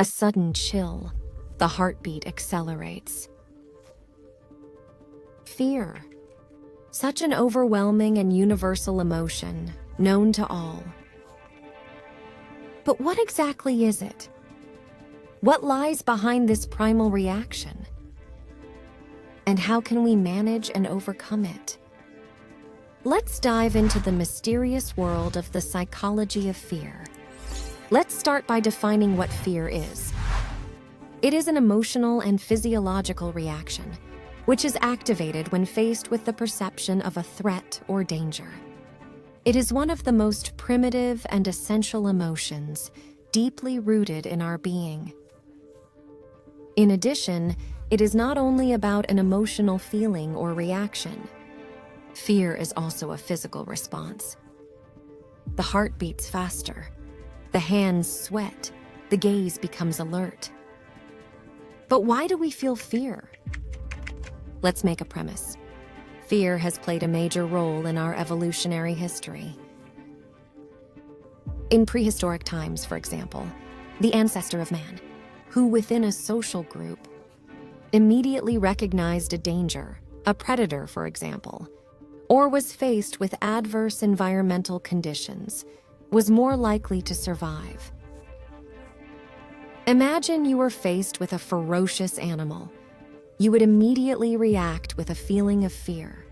A sudden chill, the heartbeat accelerates. Fear. Such an overwhelming and universal emotion, known to all. But what exactly is it? What lies behind this primal reaction? And how can we manage and overcome it? Let's dive into the mysterious world of the psychology of fear. Let's start by defining what fear is. It is an emotional and physiological reaction, which is activated when faced with the perception of a threat or danger. It is one of the most primitive and essential emotions, deeply rooted in our being. In addition, it is not only about an emotional feeling or reaction. Fear is also a physical response. The heart beats faster, the hands sweat, the gaze becomes alert. But why do we feel fear? Let's make a premise. Fear has played a major role in our evolutionary history. In prehistoric times, for example, the ancestor of man, who within a social group immediately recognized a danger, a predator, for example, or was faced with adverse environmental conditions, was more likely to survive. Imagine you were faced with a ferocious animal. You would immediately react with a feeling of fear.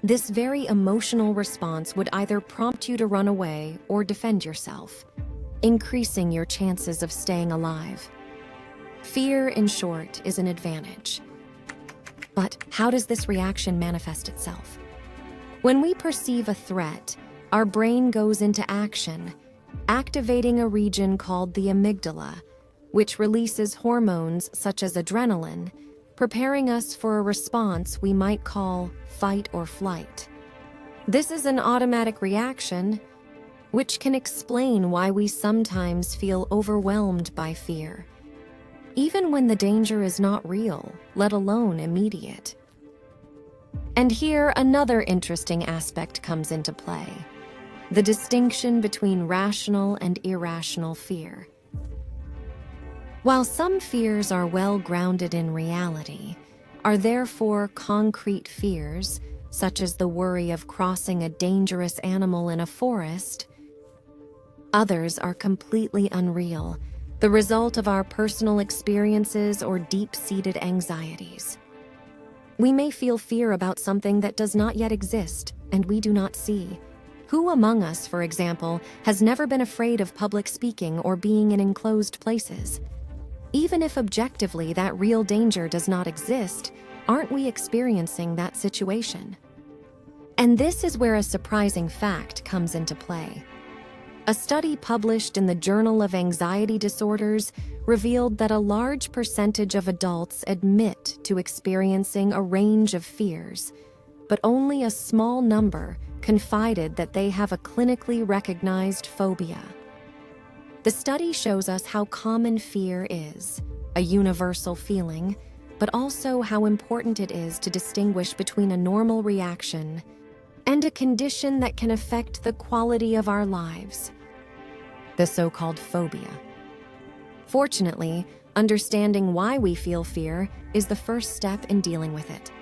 This very emotional response would either prompt you to run away or defend yourself, increasing your chances of staying alive. Fear, in short, is an advantage. But how does this reaction manifest itself? When we perceive a threat, our brain goes into action, activating a region called the amygdala, which releases hormones such as adrenaline, preparing us for a response we might call fight or flight. This is an automatic reaction, which can explain why we sometimes feel overwhelmed by fear, even when the danger is not real, let alone immediate. And here, another interesting aspect comes into play: the distinction between rational and irrational fear. While some fears are well grounded in reality, are therefore concrete fears, such as the worry of crossing a dangerous animal in a forest, others are completely unreal, the result of our personal experiences or deep-seated anxieties. We may feel fear about something that does not yet exist and we do not see. Who among us, for example, has never been afraid of public speaking or being in enclosed places? Even if objectively that real danger does not exist, aren't we experiencing that situation? And this is where a surprising fact comes into play. A study published in the Journal of Anxiety Disorders revealed that a large percentage of adults admit to experiencing a range of fears, but only a small number confided that they have a clinically recognized phobia. The study shows us how common fear is, a universal feeling, but also how important it is to distinguish between a normal reaction and a condition that can affect the quality of our lives, the so-called phobia. Fortunately, understanding why we feel fear is the first step in dealing with it.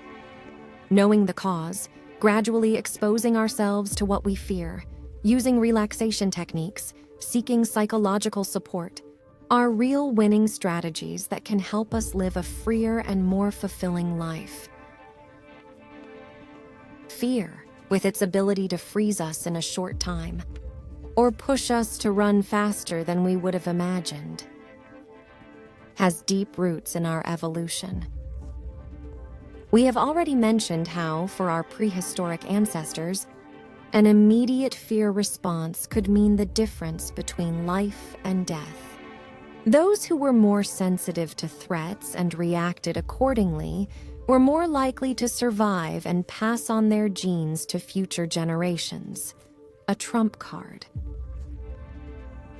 Knowing the cause, gradually exposing ourselves to what we fear, using relaxation techniques, seeking psychological support, are real winning strategies that can help us live a freer and more fulfilling life. Fear, with its ability to freeze us in a short time, or push us to run faster than we would have imagined, has deep roots in our evolution. We have already mentioned how, for our prehistoric ancestors, an immediate fear response could mean the difference between life and death. Those who were more sensitive to threats and reacted accordingly were more likely to survive and pass on their genes to future generations, a trump card.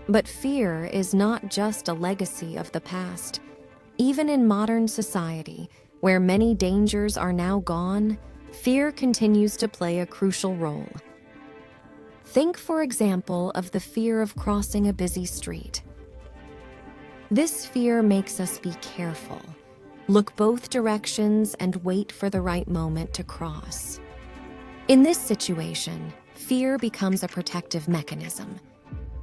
But fear is not just a legacy of the past. Even in modern society, where many dangers are now gone, fear continues to play a crucial role. Think, for example, of the fear of crossing a busy street. This fear makes us be careful, look both directions, and wait for the right moment to cross. In this situation, fear becomes a protective mechanism.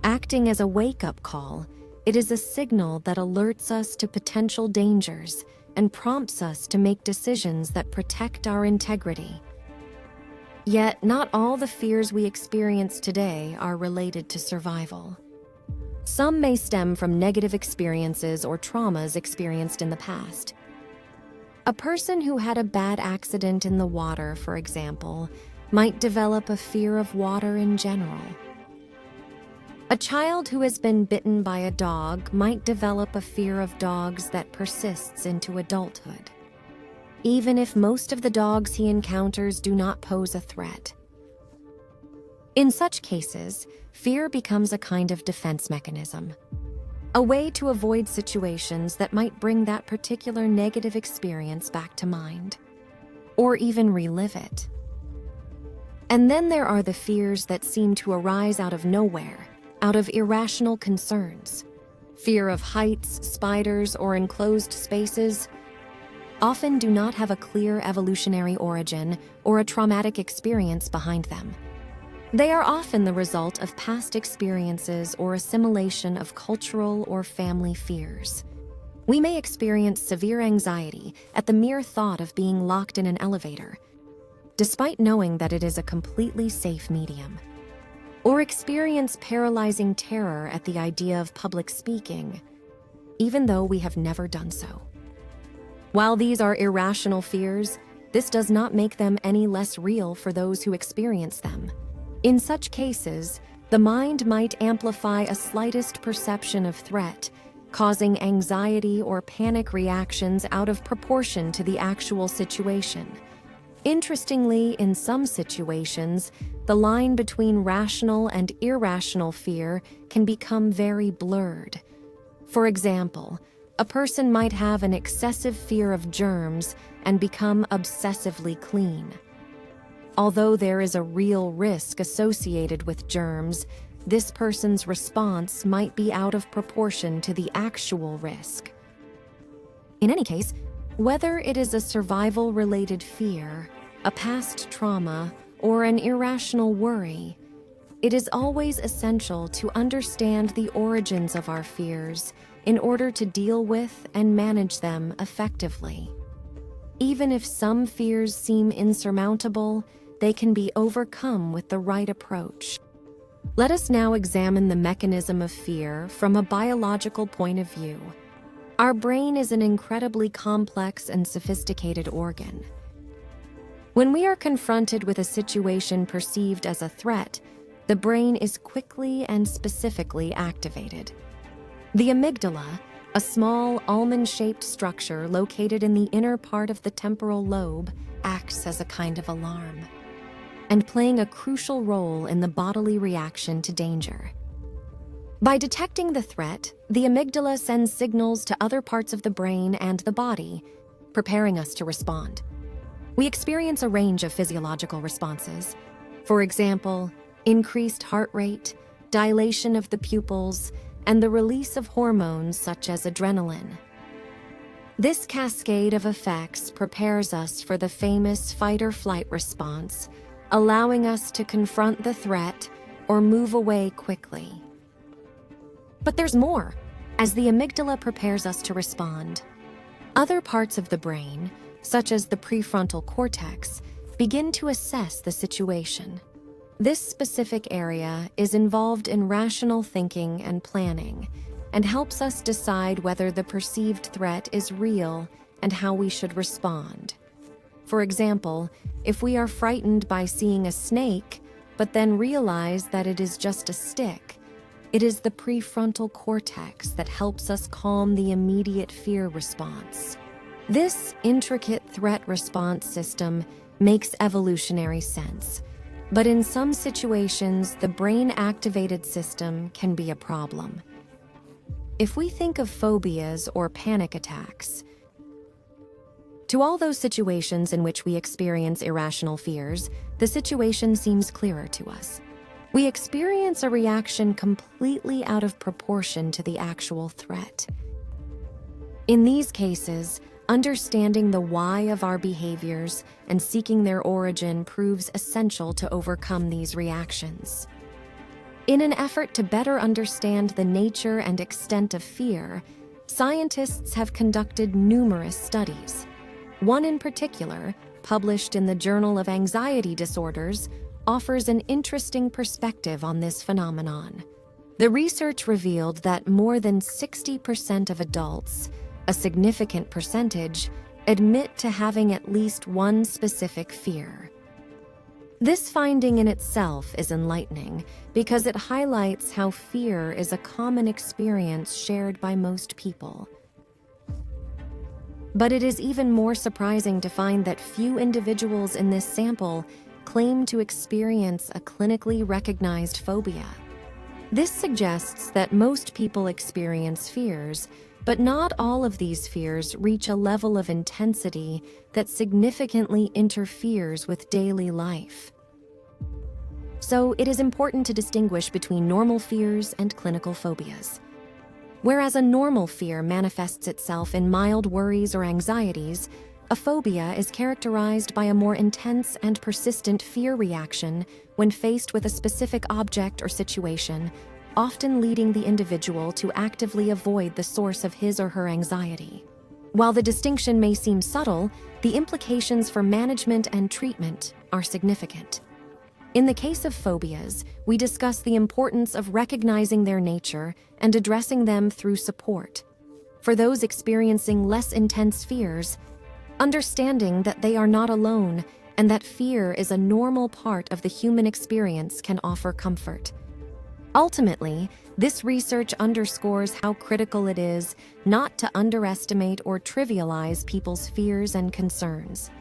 Acting as a wake-up call, it is a signal that alerts us to potential dangers and prompts us to make decisions that protect our integrity. Yet, not all the fears we experience today are related to survival. Some may stem from negative experiences or traumas experienced in the past. A person who had a bad accident in the water, for example, might develop a fear of water in general. A child who has been bitten by a dog might develop a fear of dogs that persists into adulthood, even if most of the dogs he encounters do not pose a threat. In such cases, fear becomes a kind of defense mechanism, a way to avoid situations that might bring that particular negative experience back to mind, or even relive it. And then there are the fears that seem to arise out of nowhere, out of irrational concerns. Fear of heights, spiders, or enclosed spaces often do not have a clear evolutionary origin or a traumatic experience behind them. They are often the result of past experiences or assimilation of cultural or family fears. We may experience severe anxiety at the mere thought of being locked in an elevator, despite knowing that it is a completely safe medium, or experience paralyzing terror at the idea of public speaking, even though we have never done so. While these are irrational fears, this does not make them any less real for those who experience them. In such cases, the mind might amplify a slightest perception of threat, causing anxiety or panic reactions out of proportion to the actual situation. Interestingly, in some situations, the line between rational and irrational fear can become very blurred. For example, a person might have an excessive fear of germs and become obsessively clean. Although there is a real risk associated with germs, this person's response might be out of proportion to the actual risk. In any case, whether it is a survival-related fear, a past trauma, or an irrational worry, it is always essential to understand the origins of our fears in order to deal with and manage them effectively. Even if some fears seem insurmountable, they can be overcome with the right approach. Let us now examine the mechanism of fear from a biological point of view. Our brain is an incredibly complex and sophisticated organ. When we are confronted with a situation perceived as a threat, the brain is quickly and specifically activated. The amygdala, a small almond-shaped structure located in the inner part of the temporal lobe, acts as a kind of alarm, and playing a crucial role in the bodily reaction to danger. By detecting the threat, the amygdala sends signals to other parts of the brain and the body, preparing us to respond. We experience a range of physiological responses. For example, increased heart rate, dilation of the pupils, and the release of hormones such as adrenaline. This cascade of effects prepares us for the famous fight-or-flight response, allowing us to confront the threat or move away quickly. But there's more. As the amygdala prepares us to respond, other parts of the brain, such as the prefrontal cortex, begin to assess the situation. This specific area is involved in rational thinking and planning, and helps us decide whether the perceived threat is real and how we should respond. For example, if we are frightened by seeing a snake, but then realize that it is just a stick, it is the prefrontal cortex that helps us calm the immediate fear response. This intricate threat response system makes evolutionary sense, but in some situations, the brain-activated system can be a problem. If we think of phobias or panic attacks, to all those situations in which we experience irrational fears, the situation seems clearer to us. We experience a reaction completely out of proportion to the actual threat. In these cases, understanding the why of our behaviors and seeking their origin proves essential to overcome these reactions. In an effort to better understand the nature and extent of fear, scientists have conducted numerous studies. One in particular, published in the Journal of Anxiety Disorders, offers an interesting perspective on this phenomenon. The research revealed that more than 60% of adults, a significant percentage, admit to having at least one specific fear. This finding in itself is enlightening because it highlights how fear is a common experience shared by most people. But it is even more surprising to find that few individuals in this sample claim to experience a clinically recognized phobia. This suggests that most people experience fears, but not all of these fears reach a level of intensity that significantly interferes with daily life. So it is important to distinguish between normal fears and clinical phobias. Whereas a normal fear manifests itself in mild worries or anxieties, a phobia is characterized by a more intense and persistent fear reaction when faced with a specific object or situation, often leading the individual to actively avoid the source of his or her anxiety. While the distinction may seem subtle, the implications for management and treatment are significant. In the case of phobias, we discuss the importance of recognizing their nature and addressing them through support. For those experiencing less intense fears, understanding that they are not alone and that fear is a normal part of the human experience can offer comfort. Ultimately, this research underscores how critical it is not to underestimate or trivialize people's fears and concerns.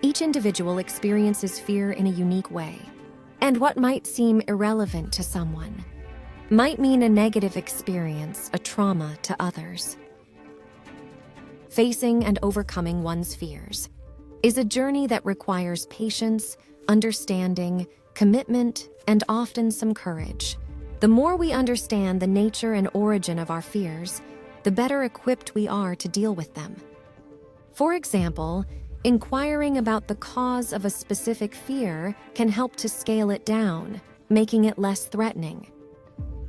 Each individual experiences fear in a unique way, and what might seem irrelevant to someone might mean a negative experience, a trauma to others. Facing and overcoming one's fears is a journey that requires patience, understanding, commitment, and often some courage. The more we understand the nature and origin of our fears, the better equipped we are to deal with them. For example, inquiring about the cause of a specific fear can help to scale it down, making it less threatening.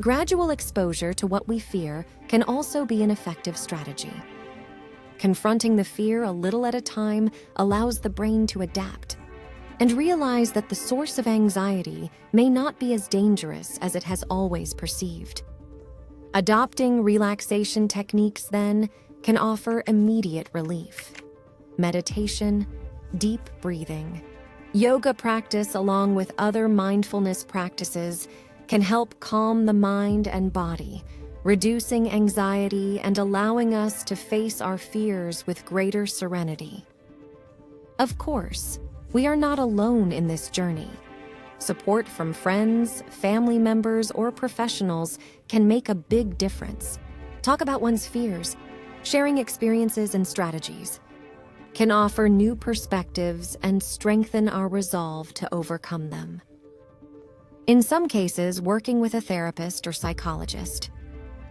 Gradual exposure to what we fear can also be an effective strategy. Confronting the fear a little at a time allows the brain to adapt and realize that the source of anxiety may not be as dangerous as it has always perceived. Adopting relaxation techniques, then, can offer immediate relief. Meditation, deep breathing, yoga practice, along with other mindfulness practices, can help calm the mind and body, reducing anxiety and allowing us to face our fears with greater serenity. Of course, we are not alone in this journey. Support from friends, family members, or professionals can make a big difference. Talk about one's fears, sharing experiences and strategies can offer new perspectives and strengthen our resolve to overcome them. In some cases, working with a therapist or psychologist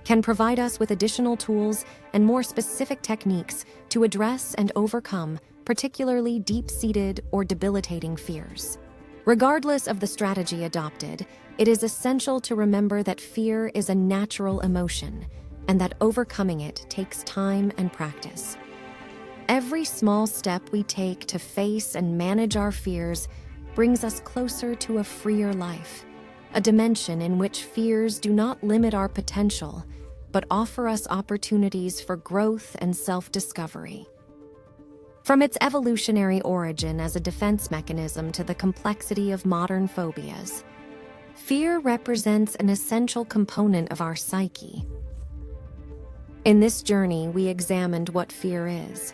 can provide us with additional tools and more specific techniques to address and overcome particularly deep-seated or debilitating fears. Regardless of the strategy adopted, it is essential to remember that fear is a natural emotion and that overcoming it takes time and practice. Every small step we take to face and manage our fears brings us closer to a freer life, a dimension in which fears do not limit our potential, but offer us opportunities for growth and self-discovery. From its evolutionary origin as a defense mechanism to the complexity of modern phobias, fear represents an essential component of our psyche. In this journey, we examined what fear is,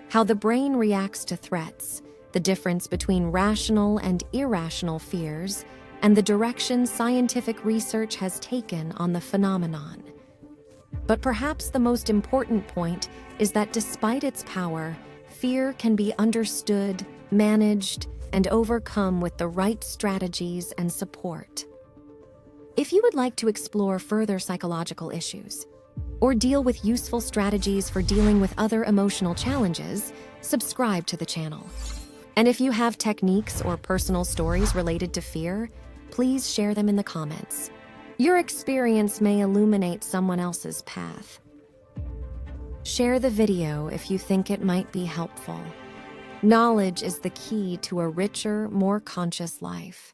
how the brain reacts to threats, the difference between rational and irrational fears, and the direction scientific research has taken on the phenomenon. But perhaps the most important point is that despite its power, fear can be understood, managed, and overcome with the right strategies and support. If you would like to explore further psychological issues, or deal with useful strategies for dealing with other emotional challenges, subscribe to the channel. And if you have techniques or personal stories related to fear, please share them in the comments. Your experience may illuminate someone else's path. Share the video if you think it might be helpful. Knowledge is the key to a richer, more conscious life.